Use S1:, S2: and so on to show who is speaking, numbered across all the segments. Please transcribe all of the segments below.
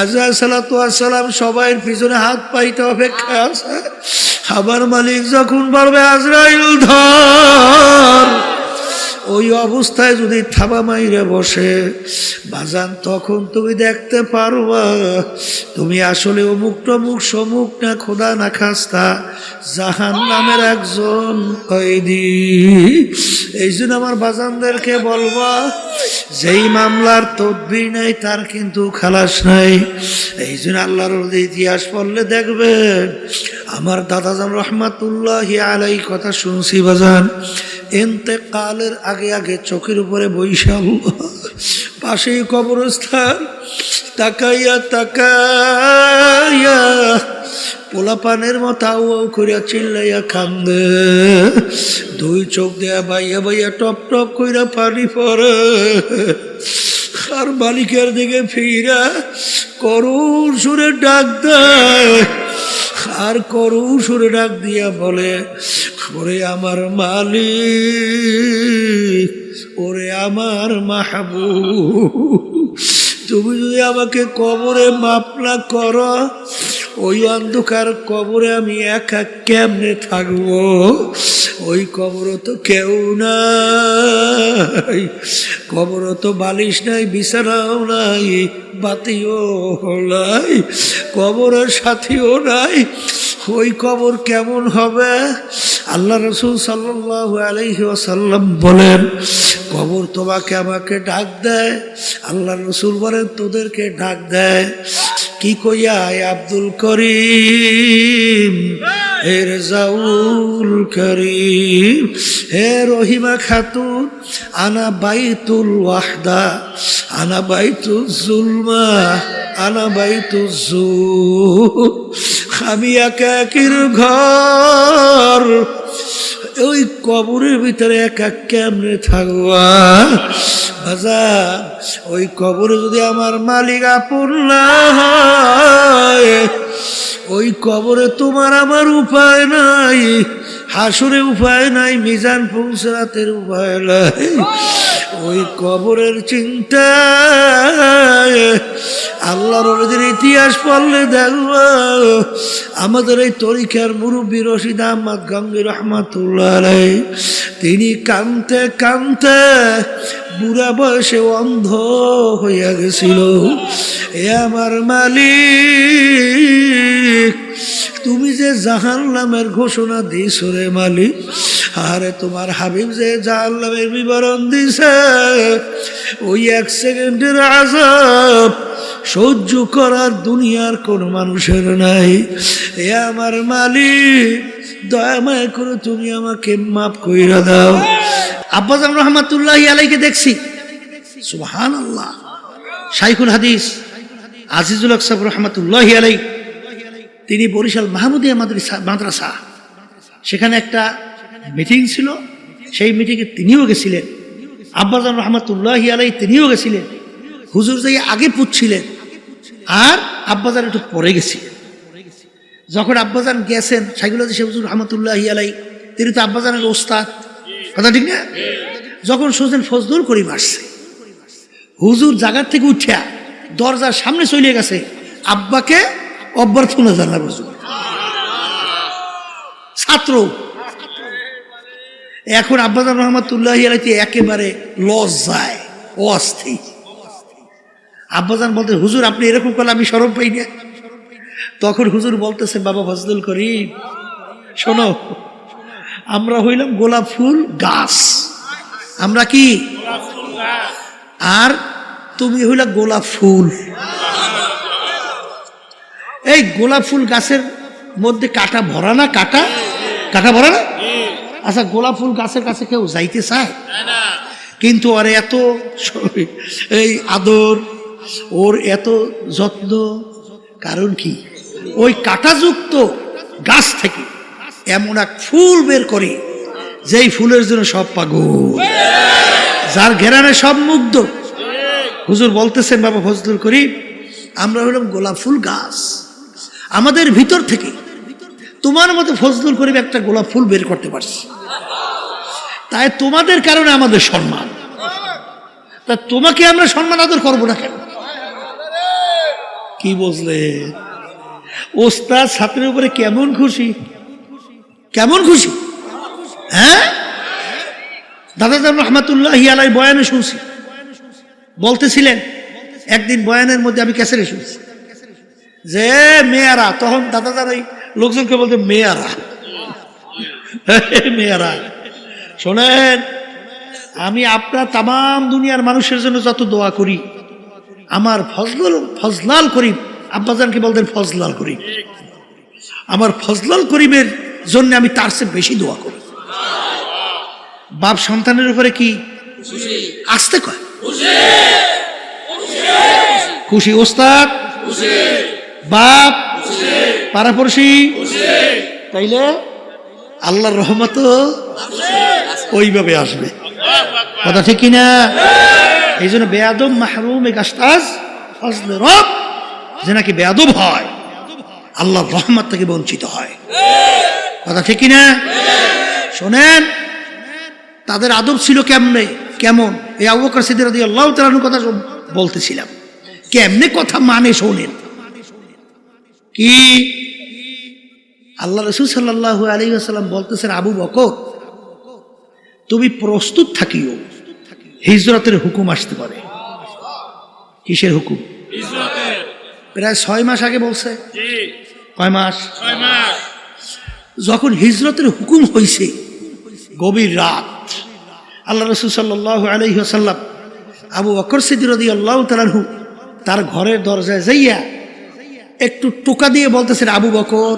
S1: আজরাইল সালাতু ওয়াস সালাম সবাই পিছনে হাত পাইতে অপেক্ষায় আছে। আমার মালিক যখন বলবে আজরাইল ধর, ওই অবস্থায় যদি থাবা মাইরে বসে বাজান, তখন তুমি দেখতে পারবা তুমি আসলে অমুক টমুক সমুক না খোদা না খাস্তা জাহান্নামের একজন কয়েদি। এই জন্য আমার বাজানদেরকে বলবা, যেই মামলার তদবির নাই তার কিন্তু খালাস নাই। এই জন্য আল্লাহর ইতিহাস পড়লে দেখবেন, আমার দাদাজান রহমাতুল্লাহি আলাইহি কথা শুনছি বাজান, ইন্তেকালের আগে আগে চোখের উপরে বৈশা পাশেই কবরস্থান, তাকাইয়া তাকাইয়া পোলাপানের মতো আউ আউ করিয়া চিল্লাইয়া কান্দে, দুই চোখ দেয়া বাইয়া বাইয়া টপ টপ কইরা পানি পড়ে। আর মালিকের দিকে ফিরা করুণ সুরে ডাক দেয়, আর করুণ সুরে ডাক দিয়া বলে, ওরে আমার মালিক, ওরে আমার মাহবুব, তুমি যদি আমাকে কবরে মাপ না করো, ওই অন্ধকার কবরে আমি একা কেমনে থাকবো? ওই কবরও তো কেউ নাই, কবরও তো বালিশ নাই, বিছানাও নাই, বাতিও নাই, কবরের সাথীও নাই। ওই কবর কেমন হবে? আল্লাহ রাসূল সাল্লাল্লাহু আলাইহি ওয়াসাল্লাম বলেন, কবর তোমাকে আমাকে ডাক দেয়। আল্লাহ রাসূল বলেন, তোদেরকে ডাক দেয় কি কইয়া? আব্দুল করিম, হে রেজাউল করিম, হে রহিমা খাতুন, আনা বাইতুল ওয়াহদা, আনা বাইতুল জুলমা, আনা বাইতুল জুল, আমি একা একির ঘর, ওই কবরের ভিতরে একা কেমনে থাকবা? বাজার, ওই কবরে যদি আমার মালিক আপন না হয়, ওই কবরে তোমার আমার উপায় নাই, হাসুরে উপায় নাই, মিজান পৌঁছাতের উপায় নাই। ওই কবরের চিন্তায় আল্লাহর ওদের ইতিহাস পড়লে দেখবো, আমাদের এই তরিকার মুরব্বী রশিদ আহমদ গঙ্গী রহমাতুল্লাহ আলাইহি, তিনি কানতে কানতে বুড়া বয়সে অন্ধ হইয়া গেছিল। এ আমার মালিক, তুমি যে জাহান্নামের ঘোষণা দিছ রে মালিক, আরে তোমার হাবিব যে জাহান্নামের বিবরণ দিছে, ওই এক সেকেন্ডের আযাব সহ্য করার দুনিয়ার কোন মানুষের নাই। এ আমার মালিক, দয়াময় করে তুমি আমাকে মাফ কইরা দাও। আব্বাজান রহমাতুল্লাহি আলাইহিকে দেখছি, সুবহানাল্লাহ, শাইখুল হাদিস আজিজুল হক সাহেব রহমাতুল্লাহি আলাইহি, তিনি বরিশাল মাহমুদিয়া মাদ্রাসা, সেখানে একটা মিটিং ছিল, সেই মিটিংয়ে তিনিও গেছিলেন। আব্বাজান রহমাতুল্লাহি আলাইহি তিনিও গেছিলেন। হুজুর যাই আগে পুচ্ছিলেন, আর আব্বাজান একটু পরে গেছিলেন। যখন আব্বাজান গেছেন, শাইখুল হাদিস হুজুর রহমাতুল্লাহি আলাইহি, তিনি তো আব্বাজানের ওস্তাদ, কথা ঠিক না? যখন শুনছেন ফজলুল করিম আসছে, হুজুর জায়গার থেকে উঠিয়া দরজার সামনে চলে গেছে আব্বাকে অভ্যর্থনা জানাবো। ছাত্র এখন আব্বাজান রহমাতুল্লাহি আলাইহি একেবারে লজ্জায় অস্থির। আব্বাজান বলতে, হুজুর আপনি এরকম করলে আমি শরম পাই না। তখন হুজুর বলতেছে, বাবা ফজলুল করিম, শোনো, আমরা হইলাম গোলাপ ফুল গাছ, আমরা কি, আর তুমি হইলা গোলাপ ফুল। এই গোলাপ ফুল গাছের মধ্যে কাটা ভরা না? কাটা কাটা ভরা না? আচ্ছা, গোলাপ ফুল গাছের কাছে কেউ যাইতে চায়? কিন্তু আর এত এই আদর, ওর এত যত্ন, কারণ কি? ওই কাটাযুক্ত গাছ থেকে এমন এক ফুল বের করে, যেই ফুলের জন্য সব পাগল, যার ঘেরানে সব মুগ্ধ। হুজুর বলতেছেন, বাবা ফজলুল করিম, আমরা হলাম গোলাপ ফুল গাছ, আমাদের ভিতর থেকে তোমার মতো ফজলুল করিম একটা গোলাপ ফুল বের করতে পারছি, তাই তোমাদের কারণে আমাদের সম্মান। তা তোমাকে আমরা সম্মান আদর করবো না কেন? কি বুঝলে? ওস্তাদ ছাত্রের উপরে কেমন খুশি, কেমন খুশি। হ্যাঁ, দাদা রহমাতুল্লাহি আলাইহি বয়ানে শুনছি, বলতেছিলেন একদিন বয়ানের মধ্যে, আমি ক্যাসেটে শুনছি যে মেয়ারা, তখন দাদা ওই লোকজনকে বলতে মেয়ারা, মেয়ারা শোনেন, আমি আপনার তাম দুনিয়ার মানুষের জন্য যত দোয়া করি, আমার ফজলাল করিম, আব্বাজানকে বলতেন ফজলাল করিম, আমার ফজলাল করিমের জন্য আমি তার চেয়ে বেশি দোয়া করি। বাপ সন্তানের উপরে কি আসতে কয় খুশি, ওস্তাদ বাপ পাড়াপড়শি, তাইলে আল্লাহর রহমত ওইভাবে আসবে। কথা ঠিক কিনা? এই জন্য বেয়াদব মাহরুম গাস্তাজ ফজলে রব, যে নাকি বেয়াদব হয় আল্লাহর রহমত থেকে বঞ্চিত হয়। কথা ঠিক কিনা? শোনেন, তাদের আদব ছিল কেমনে, কেমন, এই আবু বকর সিদ্দিক রাদিয়াল্লাহু তাআলা আনহুর কথা বলতেছিলাম, কেমনে কথা মানে শোনেন। কি আল্লাহ রাসূল সাল্লাল্লাহু আলাইহি ওয়াসাল্লাম বলতেছেন, আবু বকর তুমি প্রস্তুত থাকিও, হিজরতের হুকুম আসতে পারে। কিসের হুকুম? প্রায় 6 মাস আগে বলছে। কয় মাস? 6 মাস। যখন হিজরতের হুকুম হয়েছে, গভীর রাত, আল্লাহ রাসূল সাল্লাল্লাহু আলাইহি ওয়াসাল্লাম আবু বকর সিদ্দিক রাদিয়াল্লাহু তাআলা আনহু তার ঘরের দরজায় যাইয়া একটু টোকা দিয়ে বলতেছেন, আবু বকর।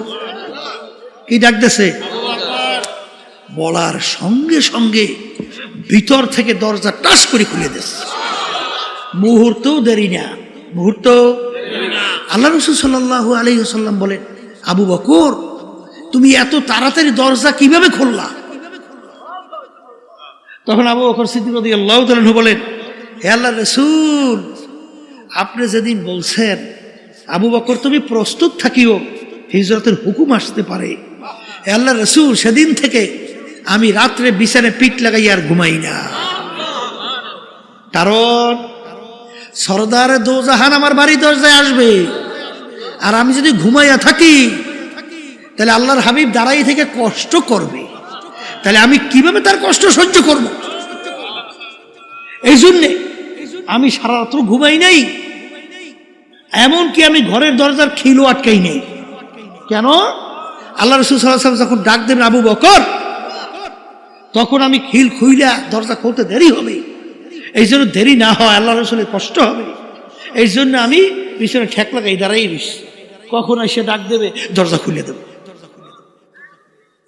S1: কি ডাকতেছে? বলার সঙ্গে সঙ্গে ভিতর থেকে দরজা টাস করে খুলে দিয়েছে। মুহূর্তও দেরি না, মুহূর্ত। আল্লাহ রাসূল সাল্লাল্লাহু আলাইহি ওয়াসাল্লাম বলেন, আবু বকর তুমি এত তাড়াতাড়ি দরজা কিভাবে খুললা? তখন আবু বকর সিদ্দিক রাদিয়াল্লাহু তাআলা আনহু বলেন, হে আল্লাহর রাসূল, আপনি যেদিন বলছেন আবু বকর তুমি প্রস্তুত থাকিও, হিজরতের হুকুম আসতে পারে, হে আল্লাহর রাসূল, সেদিন থেকে আমি রাত্রে বিছানায় পিঠ লাগাই আর ঘুমাই না। কারণ সরদারে দোজাহান আমার বাড়ি দরজায় আসবে, আর আমি যদি ঘুমাইয়া থাকি তাহলে আল্লাহর হাবিব দাঁড়াই থেকে কষ্ট করবে, তাহলে আমি কিভাবে তার কষ্ট সহ্য করব? এই জন্যে আমি সারা রাত্র ঘুমাই নাই, এমনকি আমি ঘরের দরজার খিলও আটকাই নেই। কেন? আল্লাহ রাসূল সাল্লাল্লাহু আলাইহি ওয়াসাল্লাম যখন ডাক দেবেন আবু বকর, তখন আমি খিল খুইলা দরজা খুলতে দেরি হবে, এই জন্য দেরি না হয়, আল্লাহ রাসূলের কষ্ট হবে, এই জন্য আমি পিছনে ঠেক লাগাই দাঁড়াই রইছি, কখন এসে ডাক দেবে দরজা খুলে দেব।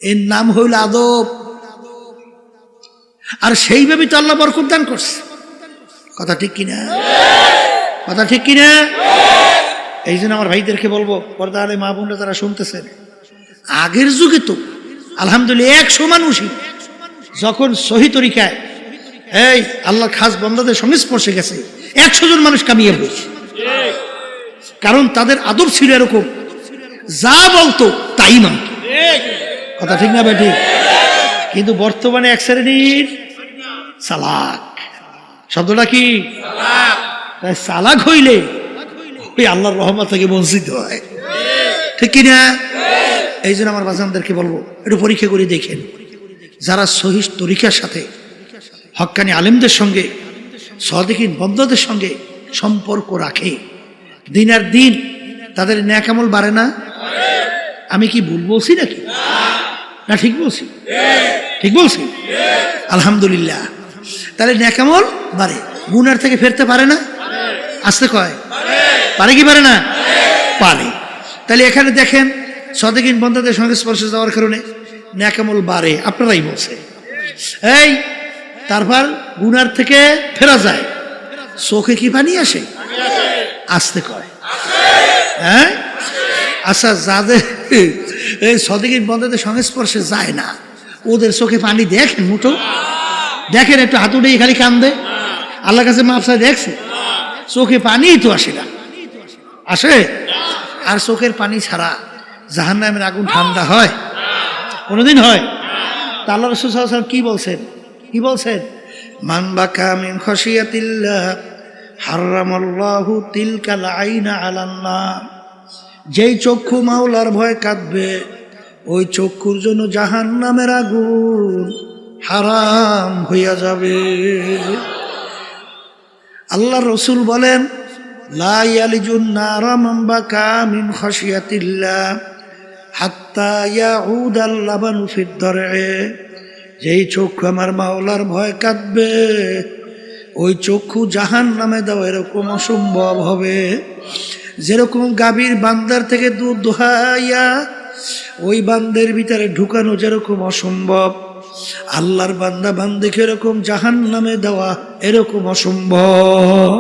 S1: এর নাম হইল আদব। আর সেইভাবে তো আল্লাহ বরকত দান করছে। কথা ঠিক কিনা? কথা ঠিক কিনা? এই জন্য আমার ভাইদেরকে বলবো, পর্দা আলে মা বোনরা যারা শুনতেছেন, আগের যুগে তো আলহামদুলিল্লাহ 100 মানুষই যখন সহি তরিকায় এই আল্লাহর খাস বান্দাদের সংস্পর্শে গেছে, 100 জন মানুষ কামিয়ে বসে। কারণ তাদের আদব ছিল এরকম, যা বলতো তাই মানত। কথা ঠিক না বেটি? কিন্তু বর্তমানে এক শ্রেণীর চালাক, শব্দটা কি? চালাক হইলে ওই আল্লাহর রহমত থেকে বঞ্চিত হয়। ঠিক কিনা? এই জন্য আমার বাজানদেরকে বলবো, একটু পরীক্ষা করে দেখেন, যারা সহি তরিকার সাথে হক্কানি আলেমদের সঙ্গে, সাদিকিন বন্দাদের সঙ্গে সম্পর্ক রাখে, দিন আর দিন তাদের নেক আমল বাড়ে না? আমি কি ভুল বলছি নাকি? না ঠিক বলছি? ঠিক বলছি? আলহামদুলিল্লাহ। তাহলে নেক আমল বাড়ে, গুনার থেকে ফিরতে পারে না? আসতে কয় পারে কি পারে না? পারে। তাহলে এখানে দেখেন, সাদিকিন বন্দাদের সংস্পর্শে যাওয়ার কারণে নেক আমল বাড়ে, আপনারাই বলছে। এই তারপর গুনার থেকে ফেরা যায়, চোখে কি পানি আসে? আসতে কয়। হ্যাঁ, আচ্ছা, যাদের এই সাদিকিন বন্দাদের সংস্পর্শে যায় না, ওদের চোখে পানি দেখেন? মুঠো দেখেন, একটু হাত উঠে খালি কান্দে, আল্লাহর কাছে মাপ চায়, দেখছে? চোখে পানি তো আসে না, আসে? আর চোখের পানি ছাড়া জাহান্নামের আগুন ঠান্ডা হয়? কোনোদিন হয়? তা আল্লাহ রাসূল সাল্লাল্লাহু আলাইহি ওয়াসাল্লাম কি বলছেন? কি বলছেন? মান বাকা মিন খাশিয়াতিল্লাহ হারামাল্লাহু তিলকাল আইনা আলান নার, যেই চক্ষু মাওলার ভয় কাঁদবে ওই চক্ষুর জন্য জাহান্নামের আগুন হারাম হইয়া যাবে। আল্লাহ রসুল বলেন, লা ইয়ালিজুন নারা মান বাকা মিন খাশিয়াতিল্লাহ হাত্তা ইয়াউদাল লাবানু ফিদ দারএ, যেই চক্ষু আমার মাওলার ভয় কাঁদবে ওই চক্ষু জাহান্নামে দেওয়া এরকম অসম্ভব হবে। যেরকম গাভীর বান্দার থেকে দুধ দোহাইয়া ওই বান্দের ভিতরে ঢুকানো যেরকম অসম্ভব, আল্লাহর বান্দা বান্দিকে এরকম জাহান্নামে দেওয়া এরকম অসম্ভব।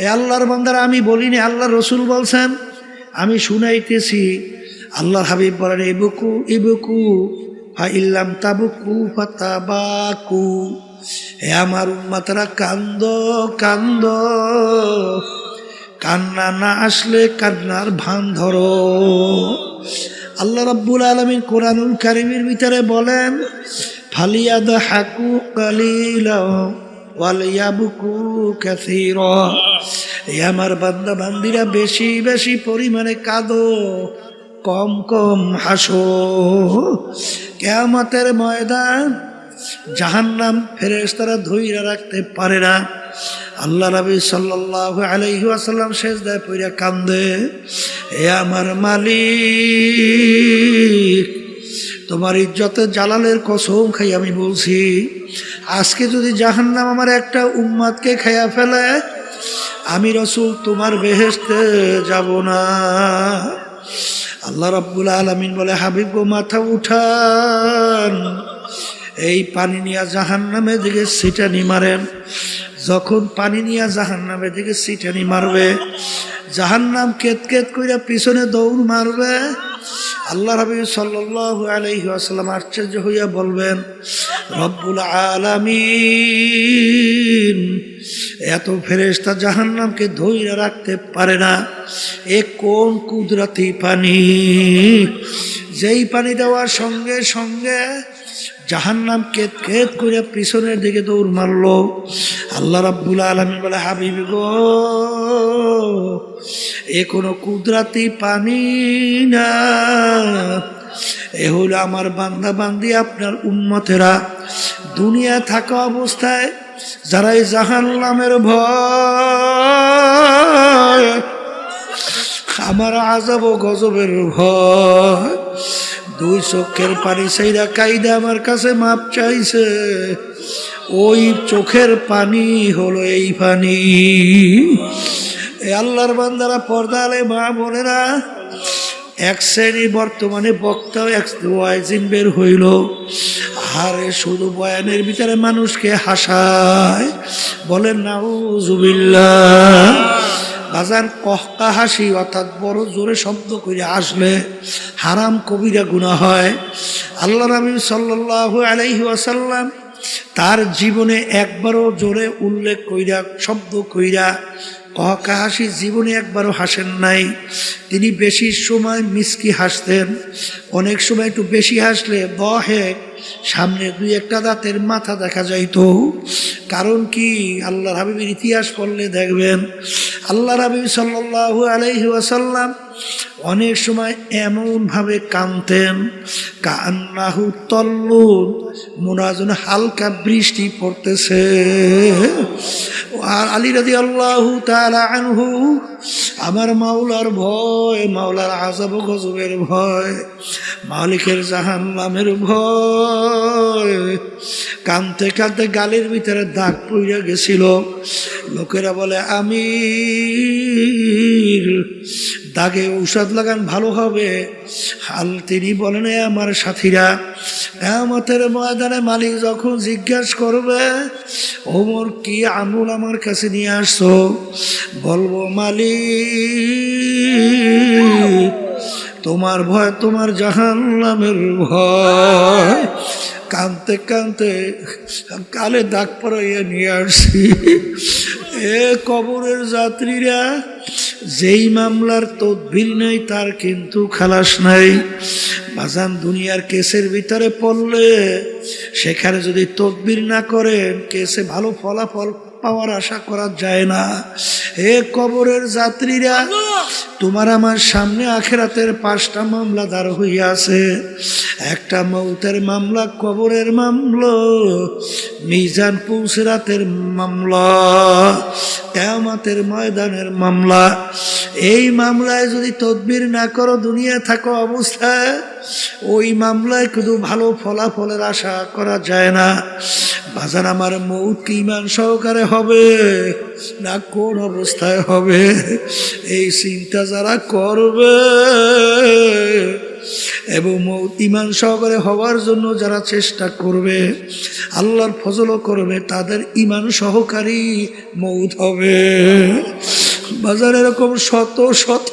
S1: এই আল্লাহর বান্দারা আমি বলিনি, আল্লাহ রসুল বলছেন, আমি শুনাইতেছি। আল্লাহর হাবিব বলেন, ইবকু ইবকু ফাইল্লাম তাবকু ফাতাবাকু, হে আমার উম্মতরা কান্দ কান্দ, কান্না না আসলে কান্নার ভান ধরো। আল্লাহ রাব্বুল আলামিন কোরআনুল কারীমের ভিতরে বলেন, ফালিয়াদহাকু কালিলা ওয়ালিয়াবকু কাসীরা, হে আমার বান্দা বান্দিরা বেশি বেশি পরিমাণে কাঁদো, কম কম হাসো। কিয়ামতের ময়দান জাহান্নাম ফেরেশতারা ধইরা রাখতে পারে না। আল্লাহ নবী সাল্লাল্লাহু আলাইহি ওয়াসাল্লাম সিজদায় পড়ে কান্দে, হে আমার মালিক, তোমার ইজ্জতে জালালের কসম খাই আমি বলছি, আজকে যদি জাহান্নাম আমার একটা উম্মতকে খাইয়া ফেলে, আমি রাসূল তোমার বেহেশতে যাব না। আল্লাহ রাব্বুল আলামিন বলে, হাবিব গো মাথা উঠান, এই পানি নিয়ে জাহান্নামের দিকে ছিটানি মারেন। যখন পানি নিয়ে জাহান্নামের দিকে ছিটানি মারবে, জাহান্নাম কেত কেত কইরা পিছনে দৌড় মারবে। আল্লাহ হাবিব সাল্লাল্লাহু আলাইহি ওয়াসাল্লাম আশ্চর্য হইয়া বলবেন, রব্বুল আলামিন এত ফেরেশতা জাহান্নামকে ধইরা রাখতে পারে না, এ কোন কুদরতি পানি, যেই পানি দেওয়ার সঙ্গে সঙ্গে জাহান্নাম কেত কেত করে পিছনের দিকে দৌড় মারলো। আল্লাহ রাব্বুল আলামিন বলে, হাবিব গো, এ কোনো কুদরতি পানি না, এ হলো আমার বান্দা বান্দি আপনার উম্মতেরা দুনিয়া থাকা অবস্থায় যারা এই জাহান্নামের ভয়, আমার আযাব ও গজবের ভয়, দুই চোখের পানি সেইরা কাইদা আমার কাছে মাপ চাইছে, ওই চোখের পানি হলো এই পানি। এই আল্লাহর বান্দারা, পর্দা আলে মা বোনেরা, এক শ্রেণী বর্তমানে বক্তা এক ওয়াইজিন বের হইল, আরে শুধু বয়ানের ভিতরে মানুষকে হাসায়, বলেন নাউজুবিল্লাহ। বাজান কহকা হাসি অর্থাৎ বড় জোরে শব্দ করে আসলে হারাম কবিরা গুনাহ হয়। আল্লাহ নবী সাল্লাল্লাহু আলাইহি ওয়াসাল্লাম তার জীবনে একবারও জোরে উল্লেখ কইরা শব্দ কইরা কহকা হাসি জীবনে একবারও হাসেন নাই। তিনি বেশি সময় মিসকি হাসতেন, অনেক সময় একটু বেশি হাসলে বহে সামনে দুই একটা দাঁতের মাথা দেখা যাইতো। কারণ কি, আল্লাহর হাবিবের ইতিহাস পড়লে দেখবেন আল্লাহর হাবিব সাল্লাল্লাহু আলাইহি ওয়াসাল্লাম অনেক সময় এমনভাবে কাঁদতেন, কান্নাহু তল্লুন, মনে হয় যেন হালকা বৃষ্টি পড়তেছে। আর আলী রাদিয়াল্লাহু তাআলা আনহু, আমার মাওলার ভয়, মাওলার আযাব ও গজবের ভয়, মালিকের জাহান্নামের ভয়, কাঁদতে কাঁদতে গালের ভিতরে দাগ পড়ে গেছিল। লোকেরা বলে, আমির দাগে ঔষধ লাগান ভালো হবে। তিনি বলেন, আমার সাথীরা, কিয়ামতের ময়দানে মালিক যখন জিজ্ঞাসা করবে, ওমর কি আমল আমার কাছে নিয়ে আসছো, বলবো মালিক তোমার ভয়, তোমার জাহান্নামের ভয়। কাঁদতে কাঁদতে কালে দাগ পরাইয়া নিয়ে আসছি। এ কবরের যাত্রীরা, যেই মামলার তদবির নাই তার কিন্তু খালাস নাই। বাজান দুনিয়ার কেসের ভিতরে পড়লে সেখানে যদি তদবির না করেন কেসে ভালো ফলাফল পাওয়ার আশা করা যায় না। হে কবরের যাত্রীরা, তোমার আমার সামনে আখিরাতের 5টা মামলা দাঁড় হইয়া আছে। একটা মৌতের মামলা, কবরের মামলা, মিজান পুসরাতের মামলা, কিয়ামতের ময়দানের মামলা। এই মামলায় যদি তদবির না করো দুনিয়া থাকো অবস্থায়, ওই মামলায় শুধু ভালো ফলাফলের আশা করা যায় না। বাজার আমার মৌত কি ঈমান সহকারে হবে না কোন অবস্থায় হবে, এই চিন্তা যারা করবে এবং মৌত ঈমান সহকারে হওয়ার জন্য যারা চেষ্টা করবে, আল্লাহর ফজলও করবে, তাদের ঈমান সহকারী মৌত হবে। বাজার এরকম শত শত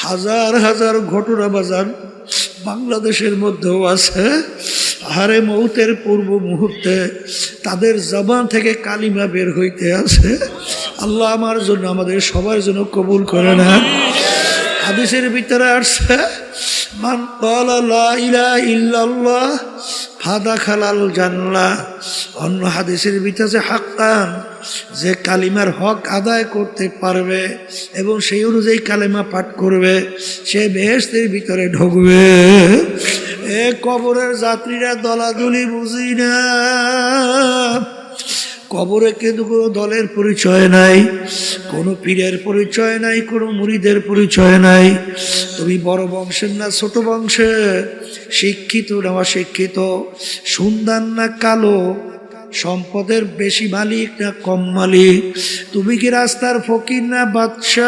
S1: হাজার হাজার ঘটনা বাজার বাংলাদেশের মধ্যেও আছে। আহারে মৌতের পূর্ব মুহূর্তে তাদের জবান থেকে কালিমা বের হইতে আছে। আল্লাহ আমার জন্য, আমাদের সবার জন্য কবুল করে না। হাদিসের ভিতরে আসছে, মান ক্বালা লা ইলাহা ইল্লাল্লাহ ফাদাখালাল জান্নাহ। অন্য হাদিসের ভিতরে হাক্কান, যে কালিমার হক আদায় করতে পারবে এবং সেই অনুযায়ী কালিমা পাঠ করবে, সে বেহেশতের ভিতরে ঢুকবে। এ কবরের যাত্রীরা দলাদলি বুঝি না। কবরে কিন্তু কোনো দলের পরিচয় নাই, কোনো পীরের পরিচয় নাই, কোনো মুরিদের পরিচয় নাই। তুমি বড় বংশের না ছোট বংশের, শিক্ষিত না অশিক্ষিত, সুন্দর না কালো, সম্পদের বেশি মালিক না কম মালিক, তুমি কি রাস্তার ফকির না বাদশাহ,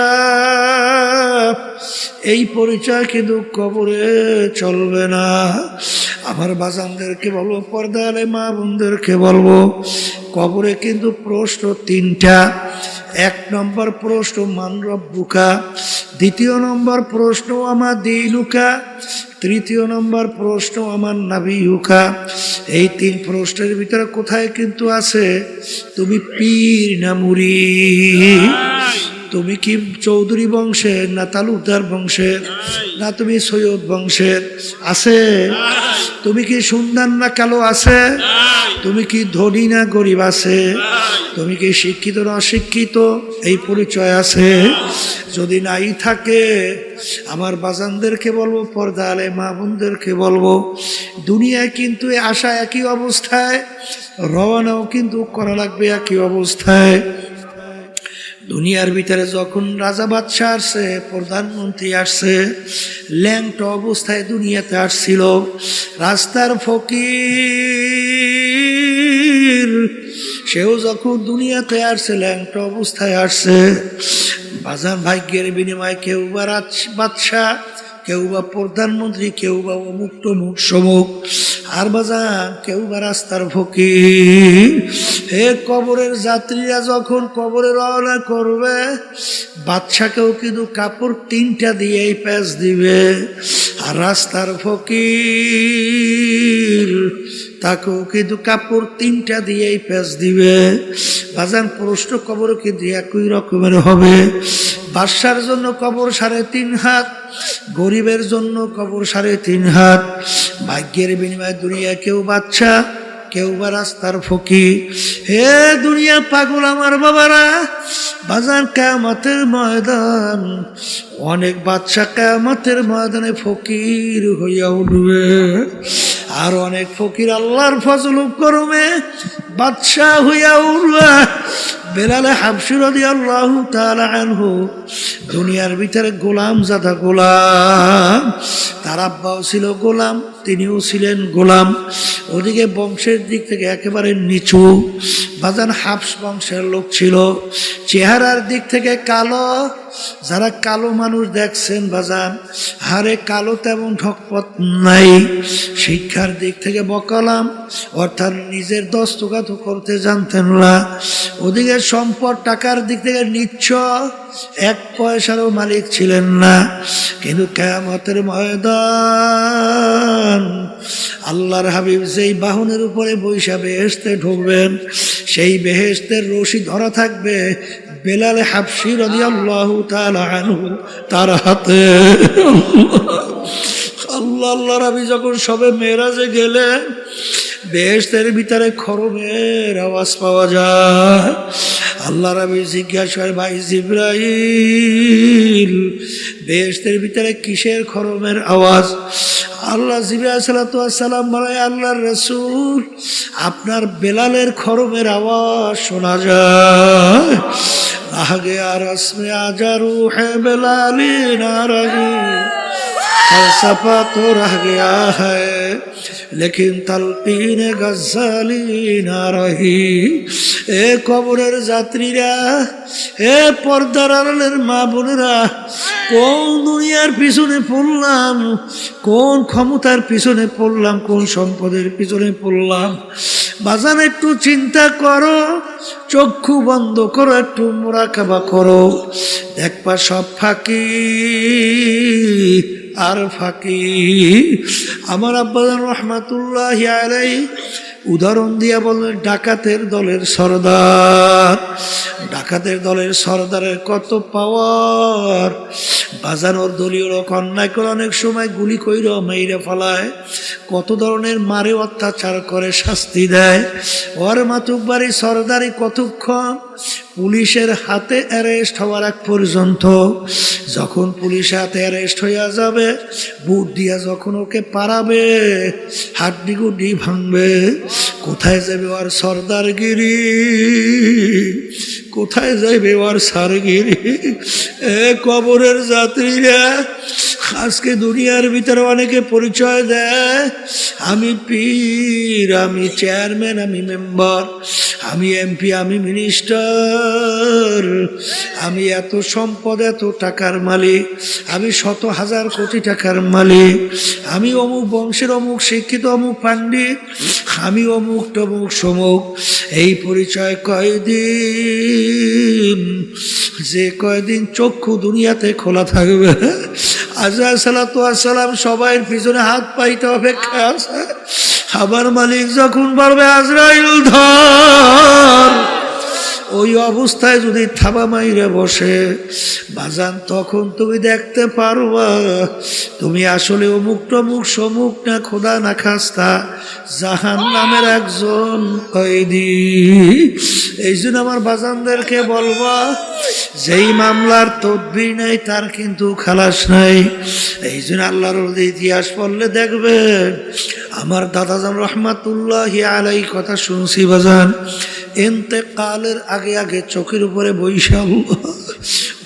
S1: এই পরিচয় কিন্তু কবরে চলবে না। আমার বাজানদেরকে বলবো, পর্দালে মা বোনদেরকে বলবো, কবরে কিন্তু প্রশ্ন 3টা। 1 নম্বর প্রশ্ন মান রব্বুকা, 2য় নম্বর প্রশ্ন আমা দীনুকা, 3য় নম্বর প্রশ্ন আমার নাবিয়ুকা। এই 3 প্রশ্নের ভিতরে কোথায় কিন্তু আছে তুমি পীর না মুরিদ, তুমি কি চৌধুরী বংশের না তালুকদার বংশের, না তুমি সৈয়দ বংশের, আছে? তুমি কি সুন্দর না কালো, আছে? তুমি কি ধনী না গরিব, আছে? তুমি কি শিক্ষিত না অশিক্ষিত, এই পরিচয় আছে? যদি নাই থাকে, আমার বাজানদেরকে বলবো, পর্দা আলে মা বোনদেরকে বলবো, দুনিয়ায় কিন্তু আসা একই অবস্থায়, রওনাও কিন্তু করা লাগবে একই অবস্থায়। দুনিয়ার ভিতরে যখন রাজা বাদশাহ আসছে, প্রধানমন্ত্রী আসছে, ল্যাংটা অবস্থায় দুনিয়াতে আসছিল। রাস্তার ফকির সেও যখন দুনিয়াতে আসছে, ল্যাংটা অবস্থায় আসছে। বাজার ভাগ্যের বিনিময়ে কেউ বা বাদশাহ, কেউ বা প্রধানমন্ত্রী, কেউ বা অমুক তমুক সমুক, আর বাজার কেউ বা রাস্তার ফকির। হে কবরের যাত্রীরা যখন কবরে রওনা করবে, বাদশাকেও কিন্তু কাপড় 3টা দিয়েই প্যাঁচ দিবে, আর রাস্তার ফকির তাকেও কিন্তু কাপড় 3টা দিয়েই প্যাঁচ দিবে। বাজান প্রশ্ন কবর কিন্তু একই রকমের হবে। বাদশার জন্য কবর 3.5 হাত, গরিবের জন্য কবর 3.5 হাত। ভাগ্যের বিনিময়ে দুনিয়া কেউ বাদশা, কেউ বা রাস্তার ফকির। হে দুনিয়া পাগল আমার বাবারা, বাজার কিয়ামতের ময়দান, অনেক বাদশা কিয়ামতের ময়দানে ফকির হইয়া উঠবে, আর অনেক ফকির আল্লাহর ফজল করমে বাদশা হইয়া উঠবে। বেলালে হাবশী রাদিয়াল্লাহু তাআলা আনহু দুনিয়ার ভিতরে গোলাম জাদা গোলাম, তার আব্বাও ছিল গোলাম, তিনিও ছিলেন গোলাম। ওদিকে বংশের দিক থেকে একেবারে নিচু, বাজান হাবশ বংশের লোক ছিল। চেহারার দিক থেকে কালো, যারা কালো মানুষ দেখছেন বাজান, হারে কালো তেমন ঠকপথ নাই। শিক্ষার দিক থেকে বকালাম, অর্থাৎ নিজের দস্তখত করতে জানতেন না। ওদিকে সম্পদ টাকার দিক থেকে নিচ্ছ, 1 পয়সারও মালিক ছিলেন না। কিন্তু কিয়ামতের ময়দান, আল্লাহর হাবিব যেই বাহনের উপরে বৈশা বেহেশতে ঢুকবেন, সেই বেহেশতের রশি ধরা থাকবে বেলাল হাবশী রাদিয়াল্লাহু তাআলা আনহু তার হাতে। আল্লাহ আল্লাহর হাবিব যখন সবে মেরাজে গেলেন, বেহেশতের ভিতরে খরমের আওয়াজ পাওয়া যায়। আল্লাহ রাবি জিজ্ঞাসা করে, ভাই জিবরাইল, বেহেশতের ভিতরে কিসের খরমের আওয়াজ? আল্লাহ জিবরাইল সাল্লাল্লাহু আলাইহি সাল্লাম বলে, আল্লাহর রাসূল, আপনার বেলালের খরমের আওয়াজ শোনা যায়। আহ গয়া রসমে আজা রূহে বেলালি না রহি, फलसफा तो रह गया है लेकिन तलकीन गज़ाली ना रही। ए কবরের যাত্রীরা, এ পর্দার আড়ালের মা বোনেরা, কোন দুনিয়ার পিছনে পড়লাম, কোন ক্ষমতার পিছনে পড়লাম, কোন সম্পদের পিছনে পড়লাম? বাজান একটু চিন্তা করো, চক্ষু বন্ধ করো, একটু মুরাকাবা করো, দেখবা সব ফাঁকি আর ফাঁকি। আমার আব্বাজান রহমাতুল্লাহি আলাইহি উদাহরণ দিয়া বললেন, ডাকাতের দলের সর্দার, ডাকাতের দলের সর্দারের কত পাওয়ার। বাজানোর দলীয় লোক অন্যায় করে অনেক সময় গুলি কইরা মাইরা ফেলায়, কত ধরনের মারে অত্যাচার করে শাস্তি দেয়। ওর মাতুকবাড়ি সর্দারি কতক্ষণ? পুলিশের হাতে অ্যারেস্ট হওয়ার এক পর্যন্ত। যখন পুলিশের হাতে অ্যারেস্ট হইয়া যাবে, বুট দিয়া যখন ওকে পারাবে, হাড্ডি গুড্ডি ভাঙবে, কোথায় যাবে ওর সর্দারগিরি, কোথায় যাইবে ওর সারগিরি? এ কবরের যাত্রীরা, আজকে দুনিয়ার ভিতরে অনেকে পরিচয় দেয়, আমি পীর, আমি চেয়ারম্যান, আমি মেম্বার, আমি এমপি, আমি মিনিস্টার, আমি এত সম্পদ, এত টাকার মালিক, আমি শত হাজার কোটি টাকার মালিক, আমি অমুক বংশের অমুক শিক্ষিত, অমুক পাণ্ডিত, আমি অমুক টমুক সমুক। এই পরিচয় কয়দিন, যে কয়দিন চক্ষু দুনিয়াতে খোলা থাকবে। আজরাইল সালাতু ওয়াস সালাম সবাই পিছনে হাত পাইতে অপেক্ষা আছে। আবার মালিক যখন বলবে আজরাইল ধর, ওই অবস্থায় যদি থাবা মাইরে বসে বাজান, তখন তুমি দেখতে পারবা তুমি আসলে অমুক টমুক সমুক না, খোদা না খাস্তা জাহান্নামের একজন কয়েদি। এই জন্য আমার বাজানদেরকে বলবা, যেই মামলার তদবির নাই তার কিন্তু খালাস নাই। এই জন্য আল্লাহর ইতিহাস পড়লে দেখবেন, আমার দাদাজান রহমাতুল্লাহি আলাইহি কথা শুনছি বাজান, ইন্তেকালের আগে আগে চোখের উপরে বৈশাল,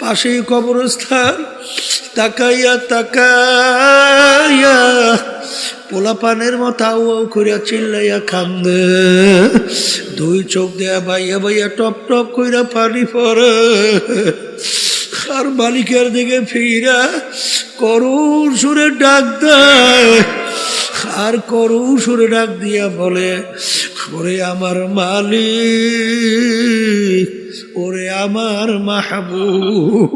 S1: পাশেই কবরস্থান, তাকাইয়া তাকাইয়া পোলাপানের মতো আউ আউ করিয়া চিল্লাইয়া কান্দে, দুই চোখ দেয়া বাইয়া বাইয়া টপ টপ কইরা পানি পড়ে। আর মালিকের দিকে ফিরা করুণ সুরে ডাক দেয়, আর করুণ সুরে ডাক দিয়া বলে, ওরে আমার মালিক, ওরে আমার মাহবুব,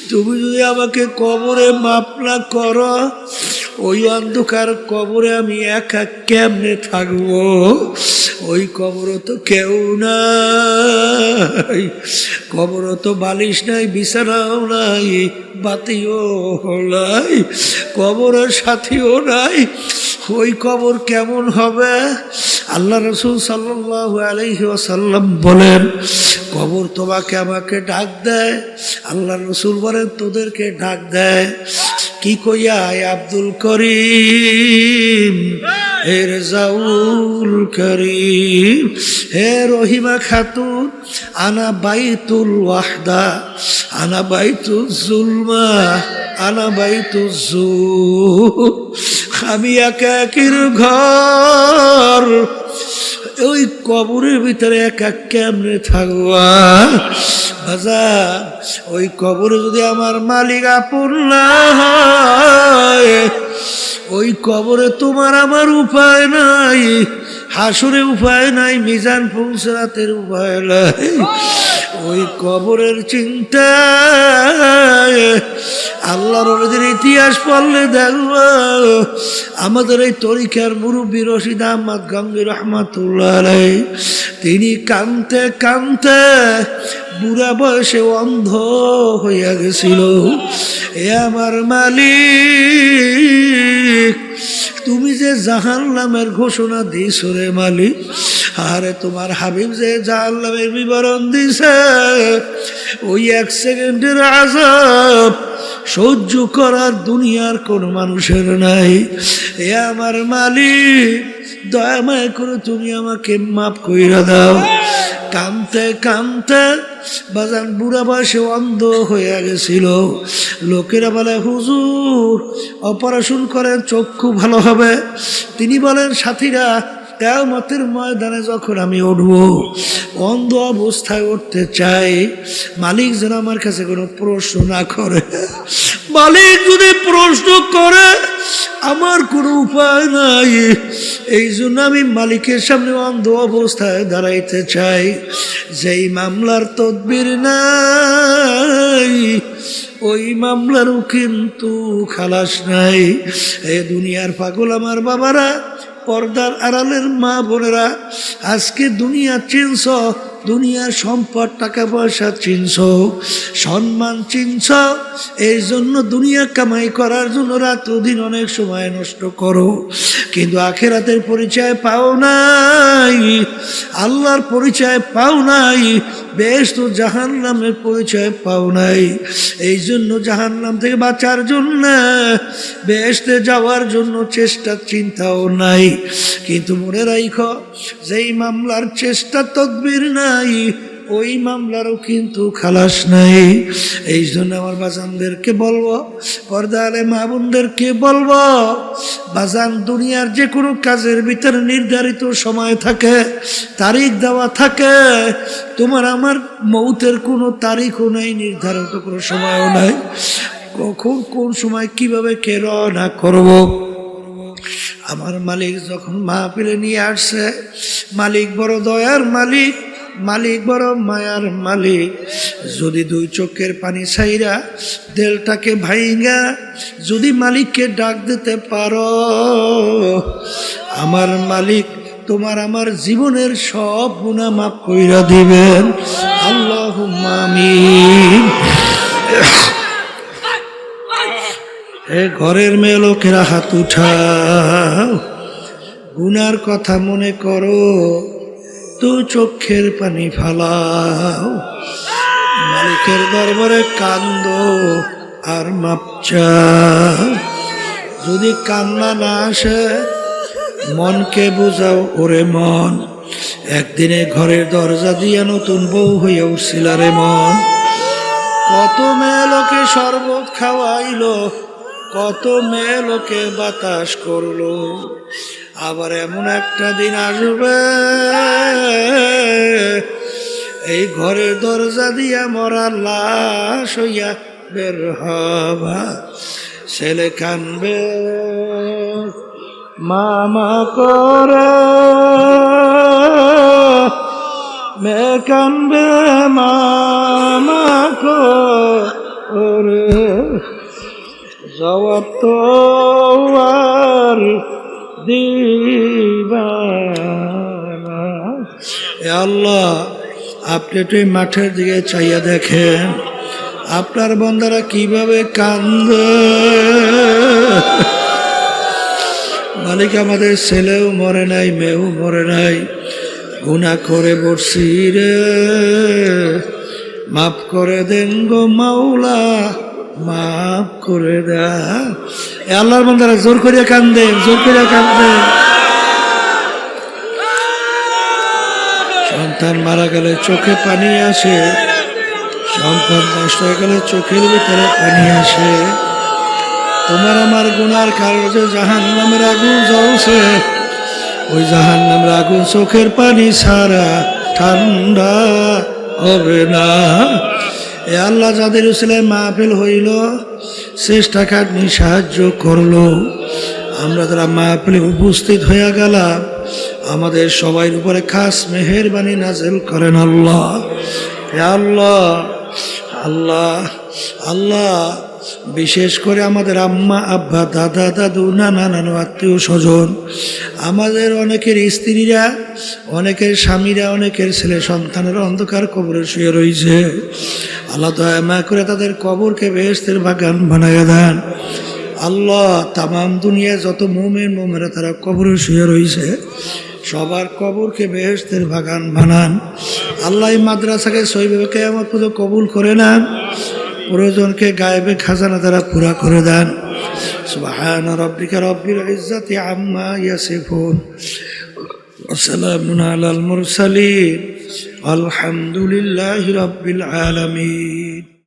S1: তুমি যদি আমাকে কবরে মাপ না করো, ওই অন্ধকার কবরে আমি একা কেমনে থাকবো? ওই কবরে তো কেউ নাই, কবরে তো বালিশ নাই, বিছানাও নাই, বাতিও নাই, কবরের সাথীও নাই। ওই কবর কেমন হবে? আল্লাহ রাসূল সাল্লাল্লাহু আলাইহি ওয়াসাল্লাম বলেন, কবর তোমাকে আমাকে ডাক দেয়। আল্লাহ রাসূল বলেন, তোদেরকে ডাক দেয় কি কইয়া? আব্দুল করিম, হে রেজাউল করিম, হে রহিমা খাতুন, আনা বাইতুল ওয়াহদা, আনা বাইতুল জুলমা, আনা বাইতুল জুর, আমি একাকির ঘর, ওই কবরের ভিতরে একা কেমনে থাকবা? বাজার, ওই কবরে যদি আমার মালিক আপন না হয়, ওই কবরে তোমার আমার উপায় নাই, হাসুরে উপায় নাই, মিজান পৌঁছাতের উপায় নাই। ওই কবরের চিন্তা আল্লাহর ওদের ইতিহাস পড়লে দেখবো, আমাদের এই তরিকার মুরব্বী রশিদ আহমদ গঙ্গী রহমাতুল্লাহ আলাইহি, তিনি কানতে কানতে বুড়া বয়সে অন্ধ হইয়া গেছিল। এ আমার মালিক, তুমি যে জাহান্নামের ঘোষণা দিছো রে মালিক, আরে তোমার হাবিব যে জাহান্নামের বিবরণ দিছে, ওই 1 সেকেন্ডের আযাব সহ্য করার দুনিয়ার কোন মানুষের নাই। এ আমার মালিক, দয়া মায়া করে তুমি আমাকে মাফ কইরা দাও। কামতে কামতে বাজান বুড়া বয়সে অন্ধ হয়ে গেছিল। লোকেরা বলে হুজুর অপারেশন করেন চক্ষু ভালো হবে। তিনি বলেন সাথীরা, কিয়ামতের ময়দানে যখন আমি উঠব, অন্ধ অবস্থায় উঠতে চাই, মালিক যেন আমার কাছে কোনো প্রশ্ন না করে। মালিক যদি প্রশ্ন করে আমার কোনো উপায় নাই, এই জন্য আমি মালিকের সামনে অন্ধ অবস্থায় দাঁড়াইতে চাই। যেই মামলার তদবির নাই, ওই মামলারও কিন্তু খালাস নাই। এই দুনিয়ার পাগল আমার বাবারা, পর্দার আড়ালের মা বোনেরা, আজকে দুনিয়া চিনছ, দুনিয়ার সম্পদ টাকা পয়সা চিনছ, সম্মান চিনছ, এই জন্য দুনিয়া কামাই করার জন্য রাত দিন অনেক সময় নষ্ট করো, কিন্তু আখিরাতের পরিচয় পাও নাই, আল্লাহর পরিচয় পাও নাই, বেহেশত ও জাহান্নামের পরিচয় পাও নাই। এই জন্য জাহান্নাম থেকে বাঁচার জন্য, বেহেশতে যাওয়ার জন্য চেষ্টা চিন্তাও নাই। কিন্তু মনে রাখো, যেই মামলার চেষ্টা তদবির নাই, ওই মামলারও কিন্তু খালাস নাই। এই জন্য আমার বাজানদেরকে বলবো, পর্দারে মা বোনদেরকে বলবো, বাজান দুনিয়ার যে কোনো কাজের ভিতরে নির্ধারিত সময় থাকে, তারিখ দেওয়া থাকে। তোমার আমার মৌতের কোনো তারিখও নাই, নির্ধারিত কোনো সময়ও নাই। কখন কোন সময় কিভাবে কে রওনা করব। আমার মালিক যখন মাহফিলে নিয়ে আসছে, মালিক বড় দয়ার মালিক, মালিক বড় মায়ার মালিক। যদি 2 চোখের পানি ছাইরা দেলটাকে ভাইঙ্গা যদি মালিককে ডাক দিতে পারো, আমার মালিক তোমার আমার জীবনের সব গুনাহ মাফ কইরা দিবেন। আল্লাহুম্মা আমিন। এ ঘরের মেয়ে লোকেরা হাত উঠাও, গুনার কথা মনে করো, 2 চোখের পানি ফালাও, মালিকের দরবারে কান্দো আর মাপ চাও। যদি কান্না না আসে, মনকে বুঝাও, ওরে মন, একদিনে ঘরের দরজা দিয়া নতুন বউ হয়ে উঠছিল রে মন। কত মেয়ে লোকে শরবত খাওয়াইলো, কত মেয়ে লোকে বাতাস করলো, আবার এমন একটা দিন আসবে, এই ঘরের দরজা দিয়া মরা লাশ হইয়া বের হবা। ছেলে কানবে মামা করে, মেয়ে কানবে মামা করে, জবাব তো আর দিবা না। এ আল্লাহ, আপনি একটু এই মাঠের দিকে চাইয়া দেখেন, আপনার বন্দারা কিভাবে কান্দে। মালিক আমাদের ছেলেও মরে নাই, মেয়েও মরে নাই, গুনাহ করে বসছি রে, মাফ করে দেন গো মাওলা, মাফ করে দা। এ আল্লাহর বান্দারা জোর করিয়া কান্দে, জোর করিয়া কান্দে। সন্তান মারা গেলে চোখে পানি আসে, সম্পদ নষ্ট হয়ে গেলে চোখের ভিতরে পানি আসে। তোমার আমার গুনার কারণে যে জাহান্নামের আগুন জ্বলছে, ওই জাহান্নামের আগুন চোখের পানি ছাড়া ঠান্ডা হবে না। এ আল্লাহ, যাদের উসিলায় মাহফিল হইল, চেষ্টা খাটনি সাহায্য করলো, আমরা যারা মাহফিলে উপস্থিত হইয়া গেলাম, আমাদের সবাই উপরে খাস মেহেরবানি নাজিল করেন আল্লাহ। হে আল্লাহ, আল্লাহ, আল্লাহ, বিশেষ করে আমাদের আম্মা আব্বা দাদা দাদু নানা নানু আত্মীয় স্বজন, আমাদের অনেকের স্ত্রীরা, অনেকের স্বামীরা, অনেকের ছেলে সন্তানেরা অন্ধকার কবরে শুয়ে রয়েছে। আল্লাহ দয়া মায়া করে তাদের কবরকে বেহেশতের বাগান বানাইয়া দেন। আল্লাহ তামাম দুনিয়া যত মুমিন মুমিনা তারা কবরে শুয়ে রয়েছে সবার কবরকে বেহেশতের বাগান বানান। আল্লাহ এই মাদ্রাসাকে সহিভাবে কিয়ামত পর্যন্ত কবুল করে নেন। প্রয়োজনকে গায়েবে খাজানা দ্বারা পুরা করে দেন। সুবহান রাব্বিকা রাব্বিল ইজ্জাতি আম্মা ইয়াসিফুন ওয়া সালামুন আলাল মুরসালিন আলহামদুলিল্লাহি রাব্বিল আলামিন।